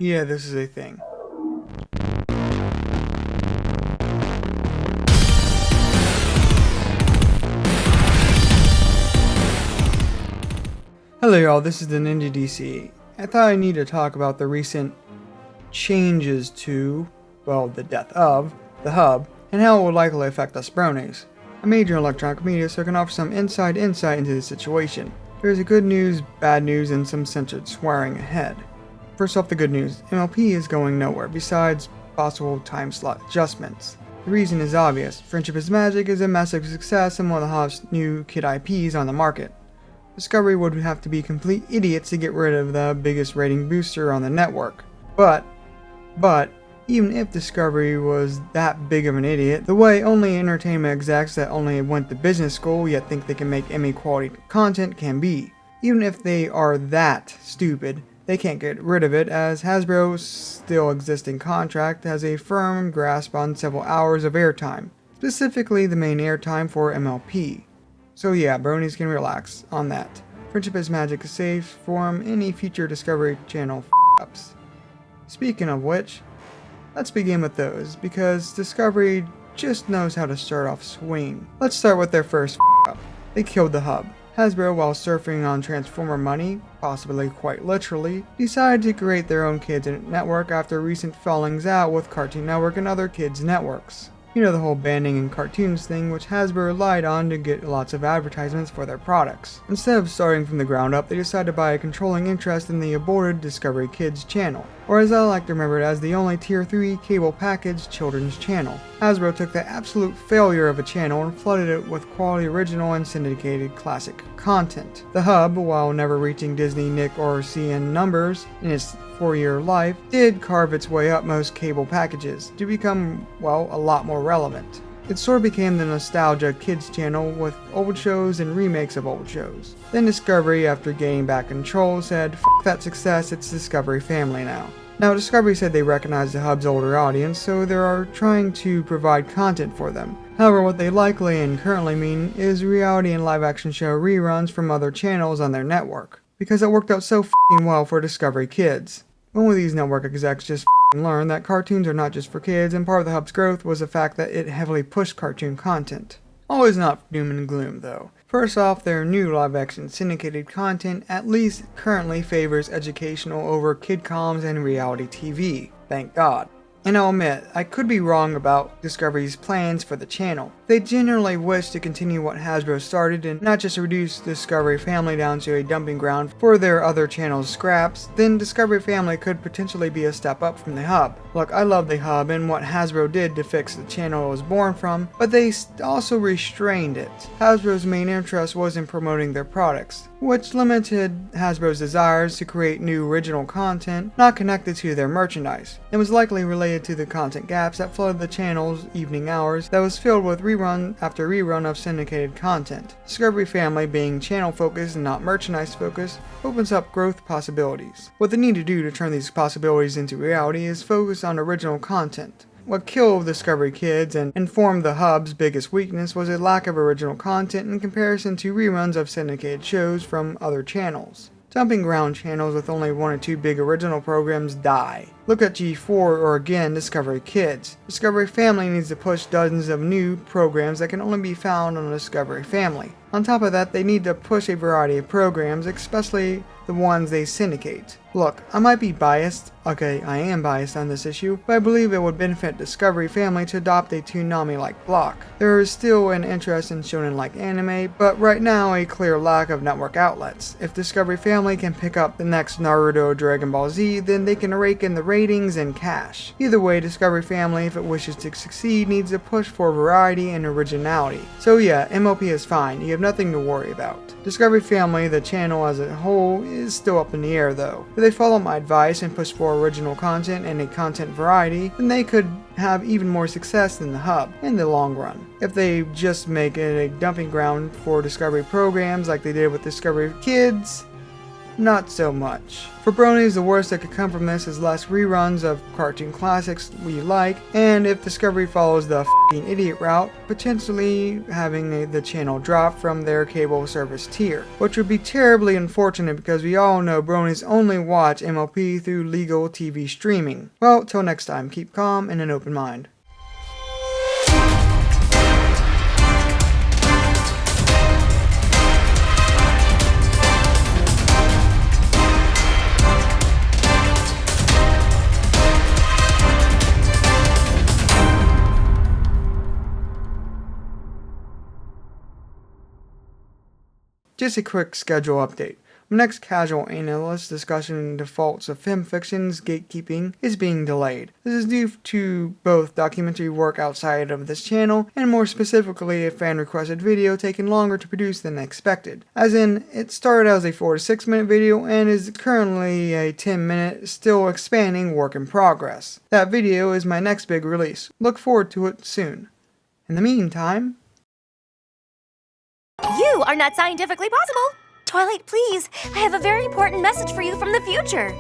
Yeah, this is a thing. Hello y'all, this is the Ninja DC. I thought I need to talk about the recent changes to, well, the death of, the hub, and how it will likely affect us bronies. I majored in electronic media, so I can offer some insight into the situation. There's a good news, bad news, and some censored swearing ahead. First off, the good news. MLP is going nowhere, besides possible time slot adjustments. The reason is obvious. Friendship is Magic is a massive success and one of the hottest new kid IPs on the market. Discovery would have to be complete idiots to get rid of the biggest rating booster on the network. But, even if Discovery was that big of an idiot, the way only entertainment execs that only went to business school yet think they can make Emmy quality content can be. Even if they are that stupid, they can't get rid of it, as Hasbro's still existing contract has a firm grasp on several hours of airtime, specifically the main airtime for MLP. So yeah, bronies can relax on that. Friendship is Magic is safe from any future Discovery Channel f***ups. Speaking of which, let's begin with those, because Discovery just knows how to start off swinging. Let's start with their first f***up. They killed the hub. Hasbro, while surfing on Transformer money, possibly quite literally, decided to create their own kids network after recent fallings out with Cartoon Network and other kids networks. You know, the whole banning in cartoons thing, which Hasbro relied on to get lots of advertisements for their products. Instead of starting from the ground up, they decided to buy a controlling interest in the aborted Discovery Kids channel, or as I like to remember it as the only Tier 3 cable package children's channel. Hasbro took the absolute failure of a channel and flooded it with quality original and syndicated classic content. The hub, while never reaching Disney, Nick, or CN numbers in its 4-year life, did carve its way up most cable packages to become, well, a lot more relevant. It sort of became the nostalgia kids channel with old shows and remakes of old shows. Then Discovery, after gaining back control, said, "F that success, it's Discovery Family now." Now, Discovery said they recognize the hub's older audience, so they are trying to provide content for them. However, what they likely and currently mean is reality and live-action show reruns from other channels on their network, because it worked out so f***ing well for Discovery Kids. When will these network execs just learn that cartoons are not just for kids, and part of the hub's growth was the fact that it heavily pushed cartoon content. Always not doom and gloom though. First off, their new live-action syndicated content at least currently favors educational over kidcoms and reality TV. Thank God. And I'll admit, I could be wrong about Discovery's plans for the channel. They generally wish to continue what Hasbro started and not just reduce Discovery Family down to a dumping ground for their other channels' scraps, then Discovery Family could potentially be a step up from the hub. Look, I love the hub and what Hasbro did to fix the channel it was born from, but they also restrained it. Hasbro's main interest was in promoting their products, which limited Hasbro's desires to create new original content not connected to their merchandise. It was likely related to the content gaps that flooded the channel's evening hours that was filled with rerun after rerun of syndicated content. Discovery Family, being channel focused and not merchandise focused, opens up growth possibilities. What they need to do to turn these possibilities into reality is focus on original content. What killed Discovery Kids and informed the hub's biggest weakness was a lack of original content in comparison to reruns of syndicated shows from other channels. Dumping ground channels with only 1 or 2 big original programs die. Look at G4 or again Discovery Kids. Discovery Family needs to push dozens of new programs that can only be found on Discovery Family. On top of that, they need to push a variety of programs, especially the ones they syndicate. Look, I might be biased, okay, I am biased on this issue, but I believe it would benefit Discovery Family to adopt a Toonami-like block. There is still an interest in shonen-like anime, but right now a clear lack of network outlets. If Discovery Family can pick up the next Naruto or Dragon Ball Z, then they can rake in the ratings and cash. Either way, Discovery Family, if it wishes to succeed, needs to push for variety and originality. So yeah, MLP is fine, you have nothing to worry about. Discovery Family, the channel as a whole, is still up in the air though. If they follow my advice and push for original content and a content variety, then they could have even more success than the hub in the long run. If they just make it a dumping ground for Discovery programs like they did with Discovery Kids, not so much. For bronies, the worst that could come from this is less reruns of cartoon classics we like, and if Discovery follows the f***ing idiot route, potentially having the channel drop from their cable service tier, which would be terribly unfortunate because we all know bronies only watch MLP through legal TV streaming. Well, till next time, keep calm and an open mind. Just a quick schedule update. My next casual analyst discussing the faults of FemFiction's gatekeeping is being delayed. This is due to both documentary work outside of this channel, and more specifically a fan-requested video taking longer to produce than expected. As in, it started as a 4 to 6 minute video and is currently a 10-minute, still expanding work in progress. That video is my next big release. Look forward to it soon. In the meantime... You are not scientifically possible! Twilight, please! I have a very important message for you from the future!